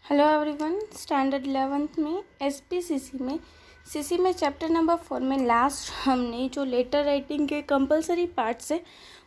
Hello everyone. Standard 11th में SPCC में CC में चैप्टर नंबर 4 में लास्ट हमने जो लेटर राइटिंग के कंपलसरी पार्ट्स है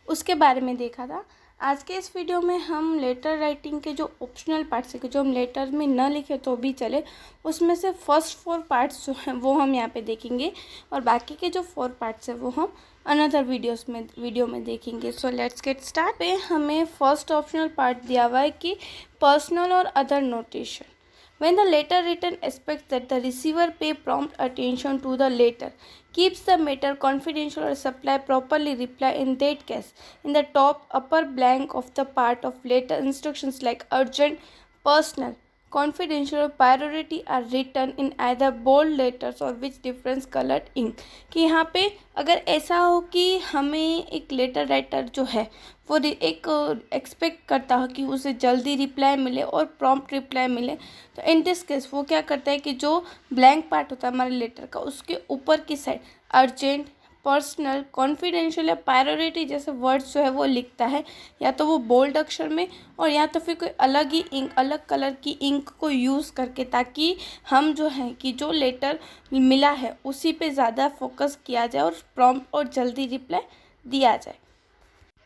उसके बारे में देखा था। आज के इस वीडियो में हम लेटर राइटिंग के जो ऑप्शनल पार्ट्स है, जो हम लेटर में न लिखे तो भी चले, उसमें से फर्स्ट 4 पार्ट्स जो हैं वो हम यहाँ पे देखेंगे और बाकी के जो 4 पार्ट्स है वो हम अनदर वीडियो में देखेंगे। So let's get start. पे हमें फर्स्ट ऑप्शनल पार्ट दिया हुआ है कि पर्सनल और other notation. When the letter written expects that the receiver pay prompt attention to the letter, keeps the matter confidential or supply properly reply in that case. In the top upper blank of the part of letter, instructions like urgent, personal, confidential or priority are written in either bold letters or with different colored ink। कि यहाँ पे अगर ऐसा हो कि हमें एक letter writer जो है वो एक एक्सपेक्ट करता हो कि उसे जल्दी रिप्लाई मिले और प्रॉम्प्ट रिप्लाई मिले, तो इन दिस केस वो क्या करता है कि जो ब्लैंक पार्ट होता है हमारे लेटर का उसके ऊपर की साइड अर्जेंट, पर्सनल, कॉन्फिडेंशियल या प्रायोरिटी जैसे वर्ड्स जो है वो लिखता है, या तो वो बोल्ड अक्षर में और या तो फिर कोई अलग ही इंक, अलग कलर की इंक को यूज़ करके, ताकि हम जो है कि जो लेटर मिला है उसी पे ज़्यादा फोकस किया जाए और प्रॉम्प्ट और जल्दी रिप्लाई दिया जाए।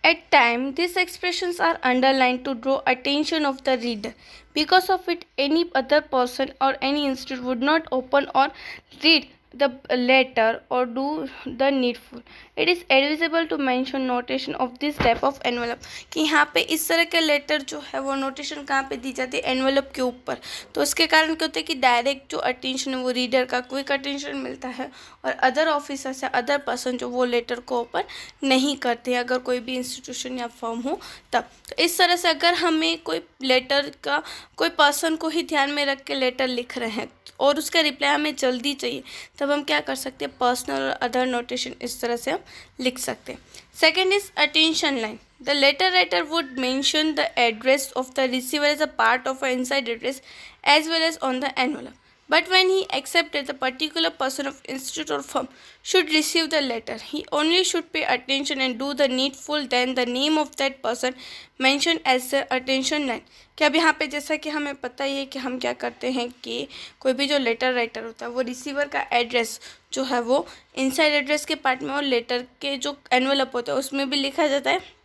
At times, these expressions are underlined to draw attention of the reader. Because of it, any other person or any institute would not open or read the letter or do the needful. It is advisable to mention notation of this type of envelope। कि यहाँ पे इस तरह के letter जो है वो notation कहाँ पे दी जाती है, एनवेलप के ऊपर। तो उसके कारण क्या होता है कि डायरेक्ट जो अटेंशन है वो रीडर का क्विक अटेंशन मिलता है और अदर ऑफिसर्स या अदर पर्सन जो वो लेटर को ओपन नहीं करते, अगर कोई भी इंस्टीट्यूशन या फर्म हो तब। तो इस तरह से अगर हमें कोई लेटर का कोई पर्सन को ही ध्यान में रख के लेटर लिख रहे हैं और उसका रिप्लाई हमें जल्दी चाहिए, तब हम क्या कर सकते हैं, पर्सनल और अदर नोटेशन इस तरह से हम लिख सकते हैं। Second is attention line. The letter writer would mention the address of the receiver as a part of a inside address as well as on the envelope. But when he accepted the particular person of institute or firm should receive the letter, he only should pay attention and do the needful, then the name of that person mentioned as the attention line। कि अब यहाँ पे जैसा कि हमें पता ही है कि हम क्या करते हैं कि कोई भी जो लेटर राइटर होता है वो रिसीवर का एड्रेस जो है वो इनसाइड एड्रेस के पार्ट में और लेटर के जो एनवेलप होता है उसमें भी लिखा जाता है।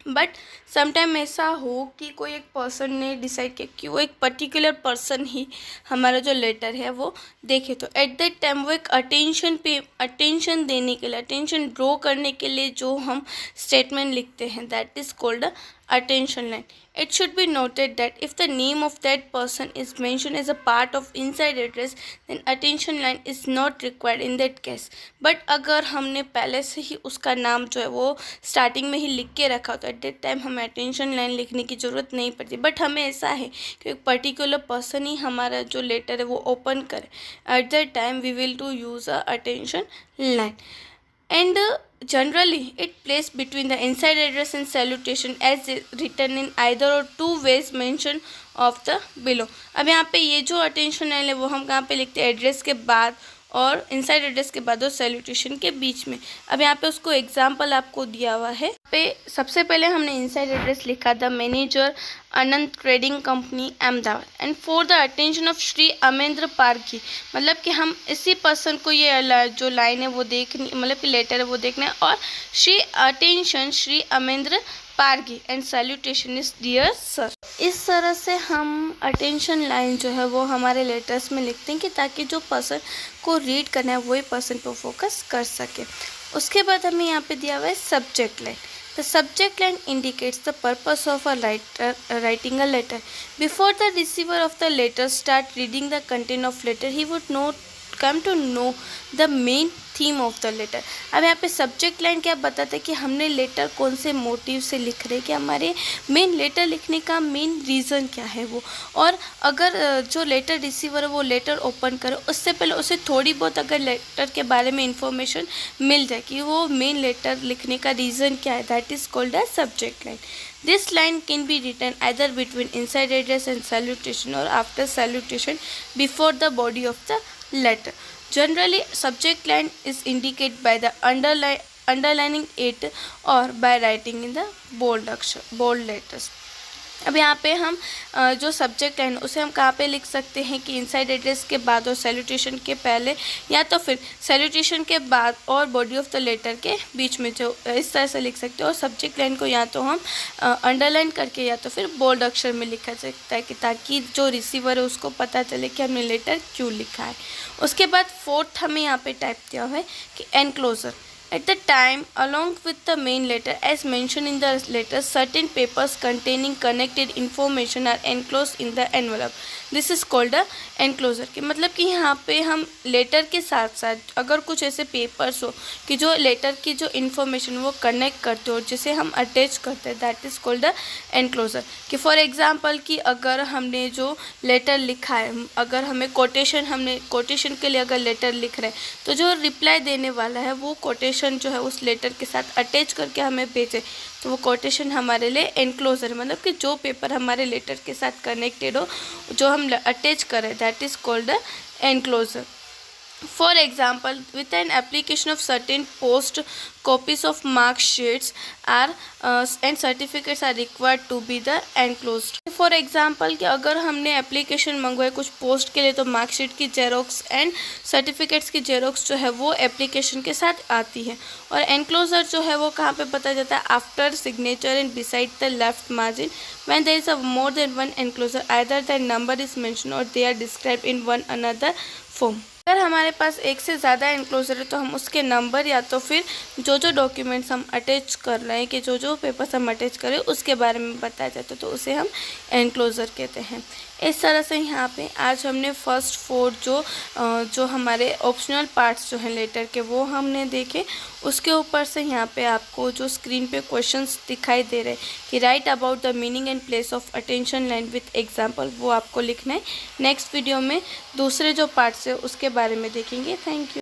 बट समटाइम ऐसा हो कि कोई एक पर्सन ने डिसाइड किया कि वो एक पर्टिकुलर पर्सन ही हमारा जो लेटर है वो देखे, तो एट दैट टाइम वो एक अटेंशन देने के लिए, अटेंशन ड्रॉ करने के लिए जो हम स्टेटमेंट लिखते हैं, that is called a attention line। It should be noted that if the name of that person is mentioned as a part of inside address, then attention line is not required in that case। but अगर हमने पहले से ही उसका नाम जो है वो starting में ही लिख के रखा तो एट दैट टाइम हमें अटेंशन लाइन लिखने की ज़रूरत नहीं पड़ती। बट हमें ऐसा है कि एक पर्टिकुलर पर्सन ही हमारा जो लेटर है वो ओपन करे, at that time we will to use a attention line. And generally it placed between the inside address and salutation as written in either or two ways mentioned of the below। अब यहाँ पे ये जो attention line है वो हम कहाँ पे लिखते हैं, एड्रेस के बाद और इनसाइड एड्रेस के बाद और सैल्यूटेशन के बीच में। अब यहाँ पे उसको एग्जाम्पल आपको दिया हुआ है। पे सबसे पहले हमने इनसाइड एड्रेस लिखा the manager Anant trading company Ahmedabad and for the attention of Shri Amendra Pargi. मतलब कि हम इसी पर्सन को ये जो लाइन है वो देखनी, मतलब कि लेटर है वो देखना है, और Shri attention Shri Amendra Pargi and salutation is dear sir. इस तरह से हम अटेंशन लाइन जो है वो हमारे लेटर्स में लिखते हैं कि ताकि जो पर्सन को रीड करना है वही पर्सन पर फोकस कर सके। उसके बाद हमें यहाँ पे दिया हुआ है subject line. The subject line indicates the purpose of a writer writing a letter. Before the receiver of the letter start reading the content of letter, he would come to know the main theme of the letter। अब यहाँ पे subject line क्या बताता है कि हमने letter कौन से मोटिव से लिख रहे हैं, कि हमारे मेन लेटर लिखने का मेन रीज़न क्या है वो। और अगर जो लेटर रिसीवर है वो लेटर ओपन करे उससे पहले उसे थोड़ी बहुत अगर लेटर के बारे में इंफॉर्मेशन मिल जाए कि वो मेन लेटर लिखने का रीज़न क्या है, that is called as subject line. This line can be written either between inside address and salutation or after salutation before the body of the letter। Generally, subject line is indicated by the underlining it or by writing in the bold letters। अब यहाँ पे हम जो subject line उसे हम कहाँ पे लिख सकते हैं कि इनसाइड एड्रेस के बाद और सैल्यूटेशन के पहले, या तो फिर सैल्यूटेशन के बाद और बॉडी ऑफ द लेटर के बीच में, जो इस तरह से लिख सकते हैं। और सब्जेक्ट लाइन को या तो हम अंडरलाइन करके या तो फिर बोल्ड अक्षर में लिखा सकता है कि ताकि जो रिसीवर है उसको पता चले कि हमने लेटर क्यों लिखा है। उसके बाद फोर्थ हमें यहाँ पे टाइप किया हुआ है कि enclosure. At the time, along with the main letter, as mentioned in the letter, certain papers containing connected information are enclosed in the envelope. This is called a enclosure। कि मतलब कि यहाँ पे हम लेटर के साथ साथ अगर कुछ ऐसे पेपर्स हो कि जो लेटर की जो इन्फॉर्मेशन वो कनेक्ट करते हो, जिसे हम अटैच करते हैं, that is called a enclosure. कि फॉर एग्जांपल कि अगर हमने जो लेटर लिखा है, अगर हमें कोटेशन के लिए अगर लेटर लिख रहे हैं, तो जो रिप्लाई देने वाला है वो कोटेशन जो है उस लेटर के साथ अटैच करके हमें भेजे, तो वो कोटेशन हमारे लिए एनक्लोजर, मतलब कि जो पेपर हमारे लेटर के साथ कनेक्टेड हो, जो हम अटैच करें, that is called a enclosure. For example, with an application of certain post, copies of mark sheets are and certificates are required to be the enclosed। For example कि अगर हमने application मंगवाए कुछ post के लिए, तो marksheet की xerox and certificates की जेरोक्स जो है वो एप्लीकेशन के साथ आती है। और एनक्लोजर जो है वो कहाँ पे पता जाता है? After signature and beside the left margin when there is a more than one enclosure, either the number is mentioned or they are described in one another form। अगर हमारे पास एक से ज़्यादा एनक्लोजर है तो हम उसके नंबर या तो फिर जो डॉक्यूमेंट्स हम अटैच कर रहे हैं, कि जो पेपर्स हम अटैच करें उसके बारे में बताया जाता है, तो उसे हम एनक्लोजर कहते हैं। इस तरह से यहाँ पे आज हमने फर्स्ट 4 जो हमारे ऑप्शनल पार्ट्स जो हैं लेटर के वो हमने देखे। उसके ऊपर से यहाँ पे आपको जो स्क्रीन पे क्वेश्चंस दिखाई दे रहे हैं कि right about the meaning and place of attention line with example, वो आपको लिखना है। नेक्स्ट वीडियो में दूसरे जो पार्ट्स है उसके बारे में देखेंगे। Thank you.